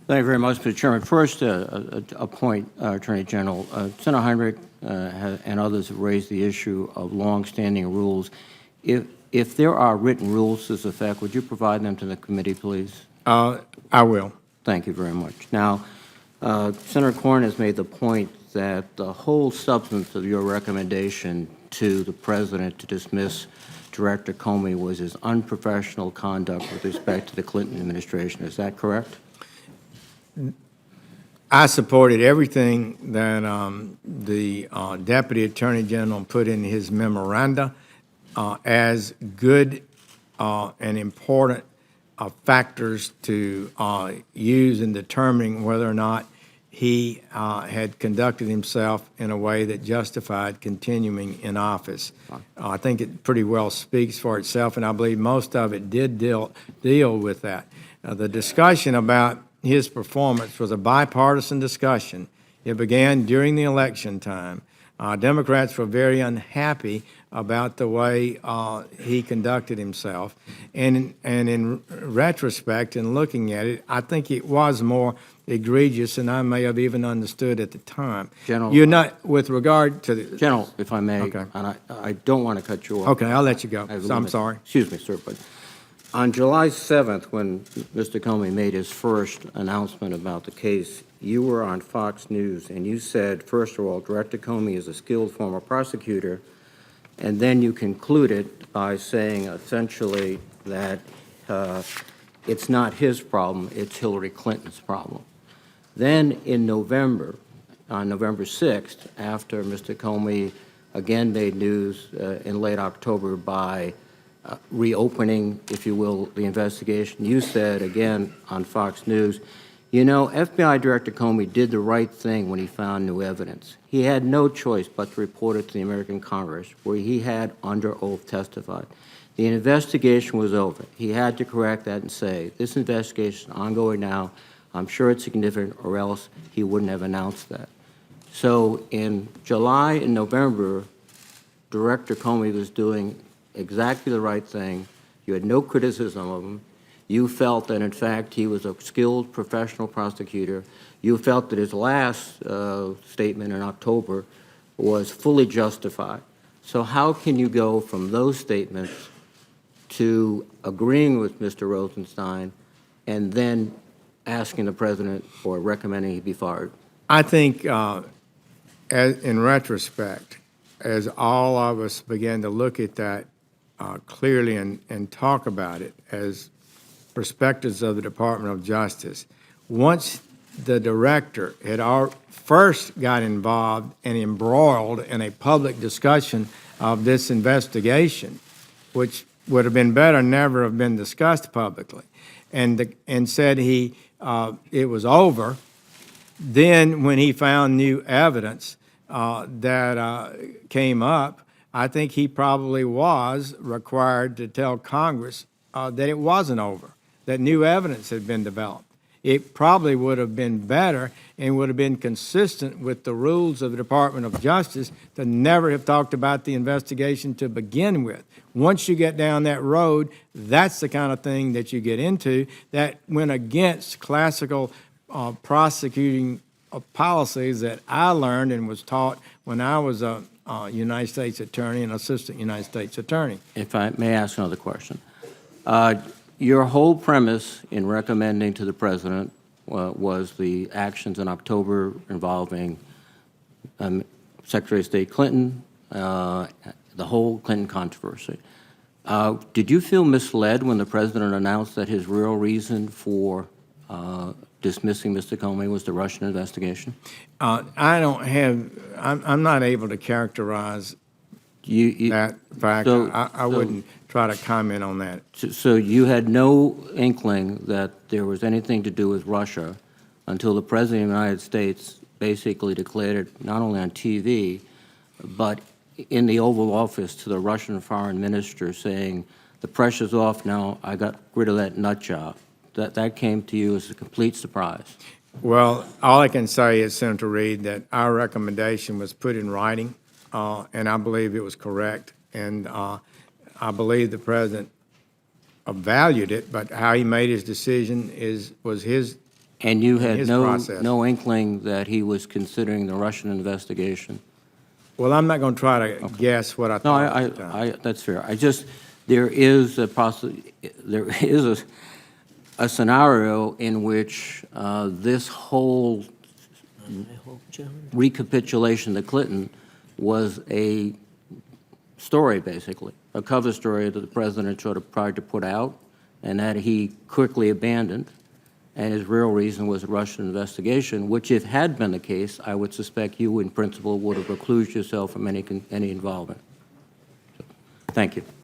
Thank you very much, Mr. Chairman. First, a point, Attorney General. Senator Heinrich and others have raised the issue of long-standing rules. If there are written rules to this effect, would you provide them to the committee, please? I will. Thank you very much. Now, Senator Corn has made the point that the whole substance of your recommendation to the President to dismiss Director Comey was his unprofessional conduct with respect to the Clinton administration. Is that correct? I supported everything that the Deputy Attorney General put in his memoranda as good and important factors to use in determining whether or not he had conducted himself in a way that justified continuing in office. I think it pretty well speaks for itself, and I believe most of it did deal with that. The discussion about his performance was a bipartisan discussion. It began during the election time. Democrats were very unhappy about the way he conducted himself. And in retrospect, in looking at it, I think it was more egregious than I may have even understood at the time. General, you're not, with regard to the... General, if I may, okay. And I don't want to cut you off. Okay, I'll let you go. So I'm sorry. Excuse me, sir, but on July 7th, when Mr. Comey made his first announcement about the case, you were on Fox News, and you said, first of all, Director Comey is a skilled former prosecutor, and then you concluded by saying essentially that it's not his problem, it's Hillary Clinton's problem. Then in November, on November 6th, after Mr. Comey again made news in late October by reopening, if you will, the investigation, you said again on Fox News, you know, FBI Director Comey did the right thing when he found new evidence. He had no choice but to report it to the American Congress, where he had under oath testified. The investigation was over. He had to correct that and say, this investigation is ongoing now. I'm sure it's significant, or else he wouldn't have announced that. So in July and November, Director Comey was doing exactly the right thing. You had no criticism of him. You felt that, in fact, he was a skilled professional prosecutor. You felt that his last statement in October was fully justified. So how can you go from those statements to agreeing with Mr. Rosenstein and then asking the President or recommending he be fired? I think, in retrospect, as all of us began to look at that clearly and talk about it as perspectives of the Department of Justice, once the director had first got involved and embroiled in a public discussion of this investigation, which would have been better never have been discussed publicly, and said it was over. Then when he found new evidence that came up, I think he probably was required to tell Congress that it wasn't over, that new evidence had been developed. It probably would have been better and would have been consistent with the rules of the Department of Justice to never have talked about the investigation to begin with. Once you get down that road, that's the kind of thing that you get into that went against classical prosecuting policies that I learned and was taught when I was a United States attorney and assistant United States attorney. If I may ask another question. Your whole premise in recommending to the President was the actions in October involving Secretary of State Clinton, the whole Clinton controversy. Did you feel misled when the President announced that his real reason for dismissing Mr. Comey was the Russian investigation? I'm not able to characterize that fact. So, I wouldn't try to comment on that. So you had no inkling that there was anything to do with Russia until the President of the United States basically declared it not only on TV, but in the Oval Office to the Russian foreign minister saying, the pressure's off now, I got rid of that nut job. That came to you as a complete surprise. Well, all I can say is, Senator Reid, that our recommendation was put in writing, and I believe it was correct. And I believe the President valued it, but how he made his decision was his And you had his no, process. no inkling that he was considering the Russian investigation? Well, I'm not going to try to guess what I No, thought at the time. that's fair. There is there is a scenario in which this whole recapitulation of Clinton was a story, basically, a cover story that the president sort of tried to put out and that he quickly abandoned. And his real reason was a Russian investigation, which if had been the case, I would suspect you in principle would have reclused yourself from any involvement. So, thank you.